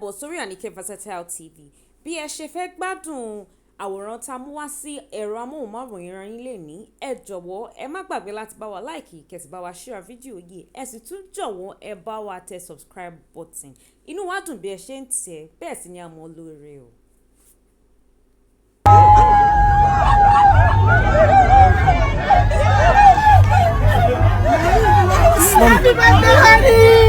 káàbọ̀ sórí Anike Versatile TV. Bí ẹ ṣe fẹ́ gbádùn àwòrán tá mú wá sí ẹ̀rọ amóhùnmáwòrán yín lẹ́ni, ẹ jọ̀wọ́ ẹ má gbàgbé láti bá wa like, kẹ́ sì bá wa share fídíò yìí. Ẹ sì tún jọ̀wọ́ ẹ bá wa tẹ subscribe button. Inú wa dùn bí ẹ ṣe ń tẹ̀, bẹ́ẹ̀ sì ni a mọ̀ lóore o. Happy birthday, honey!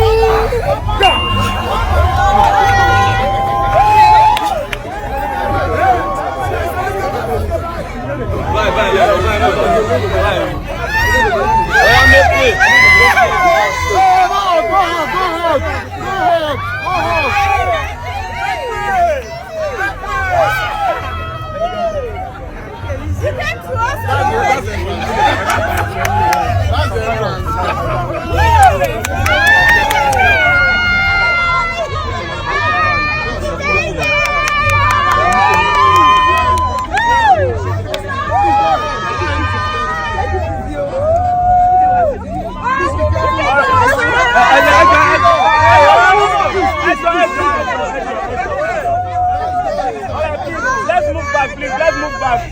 Let's move back,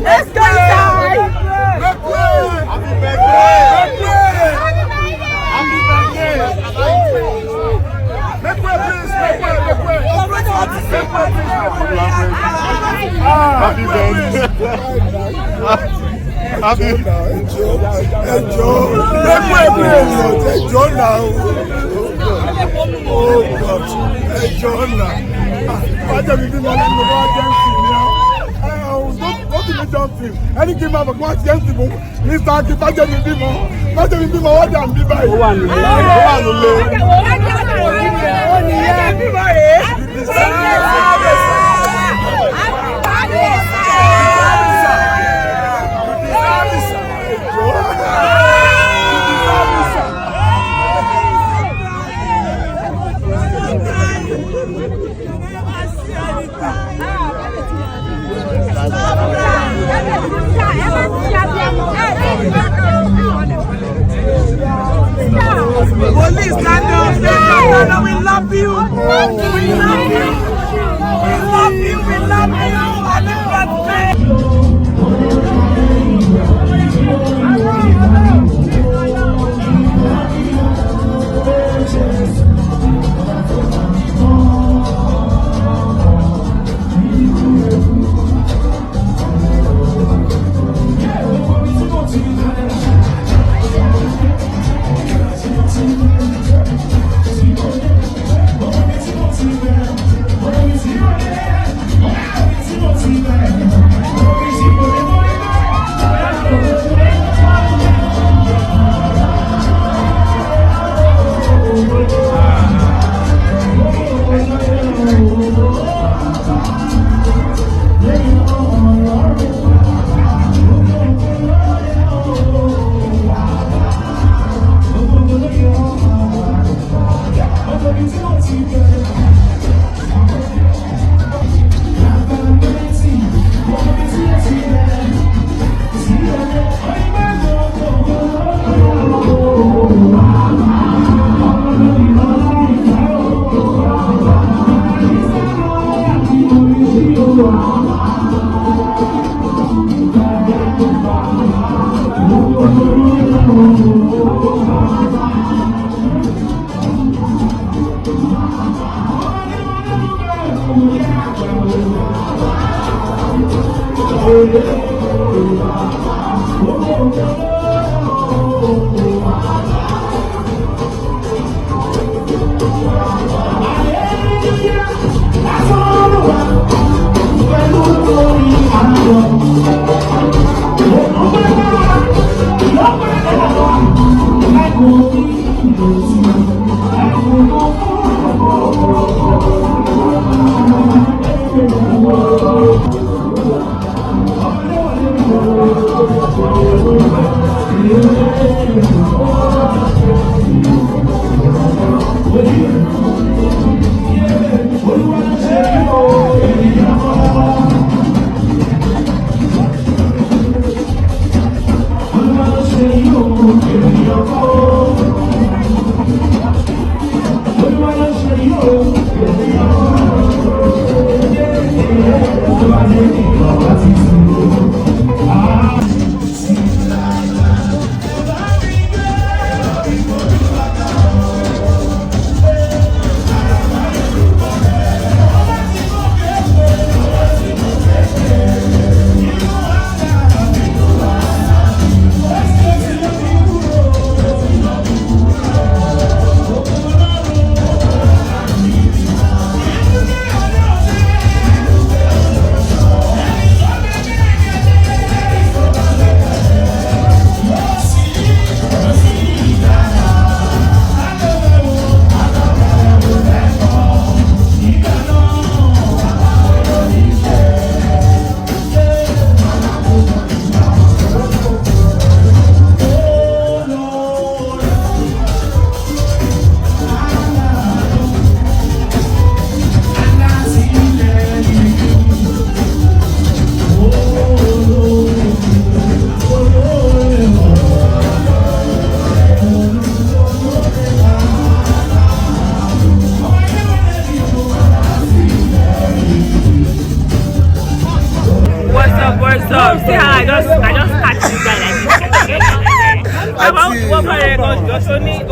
Let's go inside! Happy birthday! Happy birthday! Make way, please! Make way! Happy birthday! Happy enjoy! Make way, please! Enjoy now! Oh God! Enjoy now! What have you been on the jumping. Any game of one against him, Mr. Akipaje will be more. What will be more than be by? Police, stand up, we love you. We love you. We love you. We love you. Happy birthday.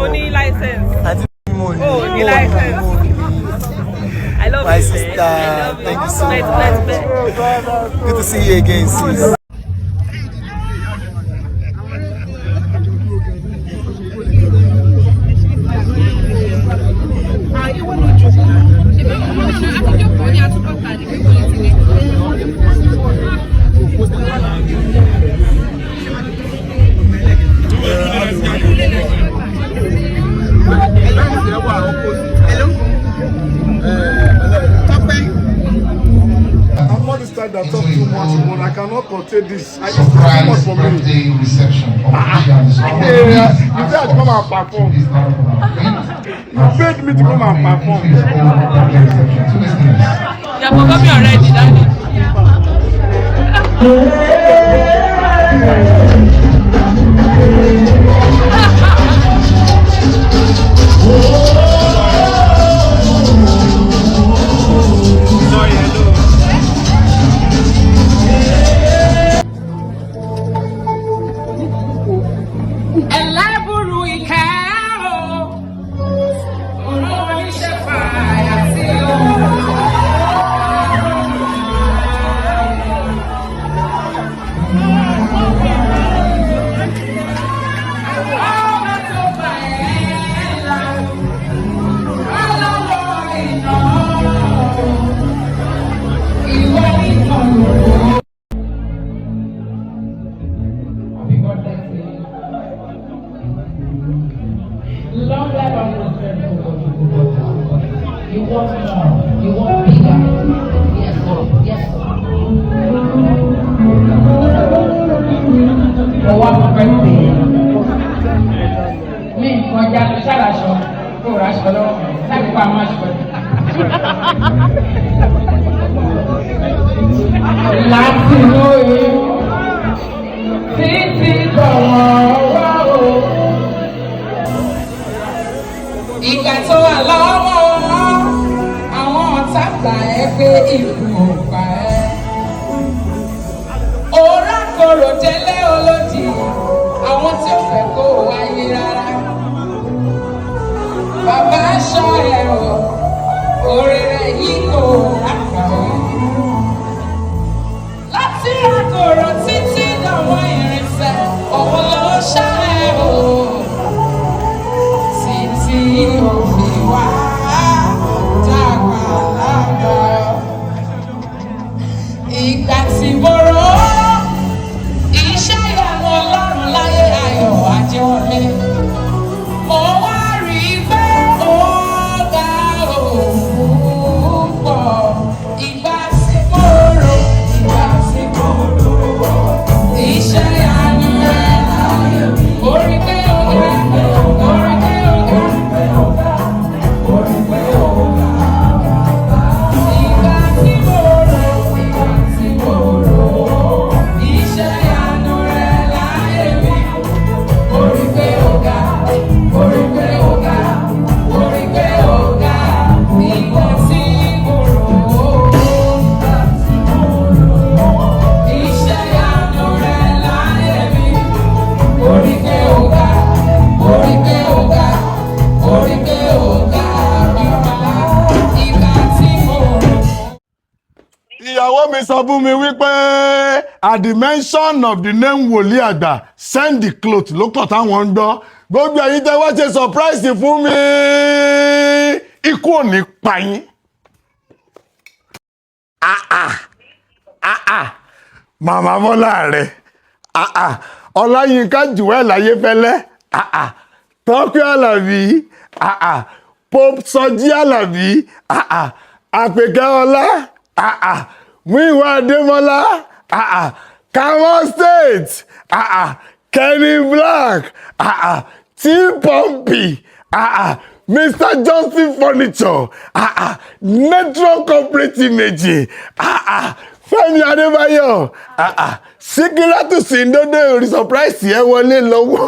Only license. Oh, the license. I love my you, sister. man. Thank you so much. Good to see you again, sis. That talk too much, but I cannot contain this. I just too much for me. You said I come and perform. You paid me to come and perform. You have forgotten me already, Daddy. Sorry, hello. Long life and prosperity. You want more. You want bigger. Yes, Lord. Yes, Lord. For one birthday. Me, for just a shot. For a shot. Thank you for much. Láti lóye. Títí tọ̀wọ̀ wá o. Ìgbà tó wà lọ́wọ́ àwọn ọ̀tá gbà ẹ́ pé ikú ò pa ẹ́. Òórá korò délé olódì àwọn tí ò fẹ́ kó wáyé rárá. Bàbá aṣọ ẹ̀ o, oore rẹ̀ yìí kò rákà ọ́. Láti àkòrò títí dàwọn irinṣẹ́ òun ló ṣá ẹ̀ o. Òfin wá dàgbà lágbà. Ìgbà tí mo rò ó, iṣẹ́ ìyanu Ọlọ́run láyé Ayọ̀ Ajewole. Mo wá rí i pé ó ga òun pọ̀. Ìgbà tí mo rò, iṣẹ́ ìyanu rẹ̀ láyé mi. Mo rí i pé sọ fún mi wípé at the mention of the name Woliagba send the cloth ló kàn táwọn ń gbọ́ gbogbo ẹ̀yin tẹ́ wá ṣe surprise fún mi ikú ò ní pa yín. Màmá Bola Are Yinka Ayefele Tope Alabi Pope Alabi Apeke Muyiwa Ademola Kamo State Kenny Black T-Pumpy Mr. Johnson Furniture Network Cooperative méjì Femi Adebayo Sikiratu Sindodo surprise ẹ wọlé lọ́wọ́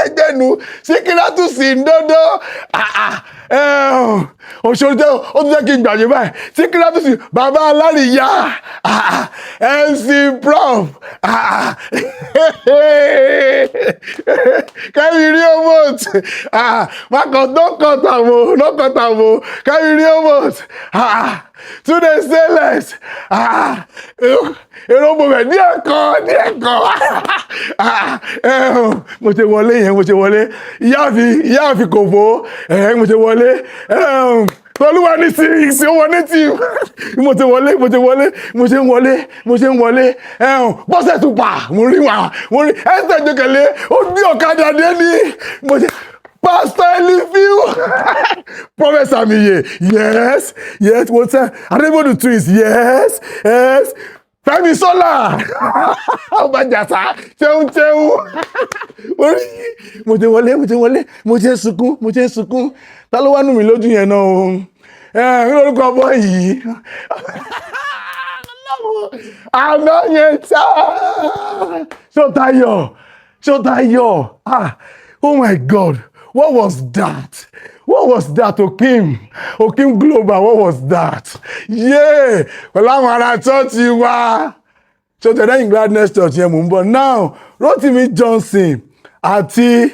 ẹgbẹ́nu Sikiratu Sindodo òṣòro ó tún jẹ́ kí n gbàgbé báyìí Sikiratu sí bàbá alárìíyá MC Prof kẹ́mi rí owó lọ́kọ̀tàwọ̀ kẹ́mi rí owó Today stainless èrò mo bẹ̀ ní ẹ̀kọ́ mo ṣe wọlé ìyá àfi kò fò mo ṣe wọlé tọ́lúwà ní sí owó ní tí mo ṣe ń wọlé bọ́sẹ̀ tún pa mo rí ẹ́sẹ̀ jẹ́kẹ̀lé ó gbé ọ̀kadà dé ní mo ṣe Pastor Elifiu Professor Miye yes what's that Adébọ̀dù twins yes Femi Sola ọbàjàsá ṣeun mo ṣe wọlé mo ṣe sunkún ta ló wá nù mí lójú yẹn náà o lórúkọ bọ́ yìí àná yẹn tá Shotayo oh my God. What was that? Okim Global, what was that? Yeah! Well, I'm on a church you are. So today in Gladness Church here, Mumbo. Now, Rotimi Johnson, àti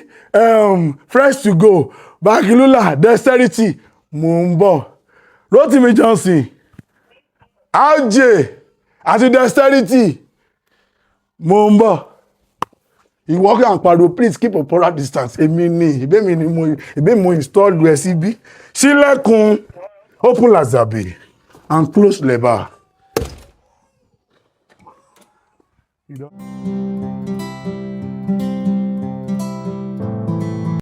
Fresh to Go, Bakilula, Dexterity, Mumbo. Rotimi Johnson, RJ, àti Dexterity, Mumbo. You walk and pariwo, please keep a proper distance. Èmi ni mo install USB. Ṣílẹ̀kùn, open lazabi and close lebar.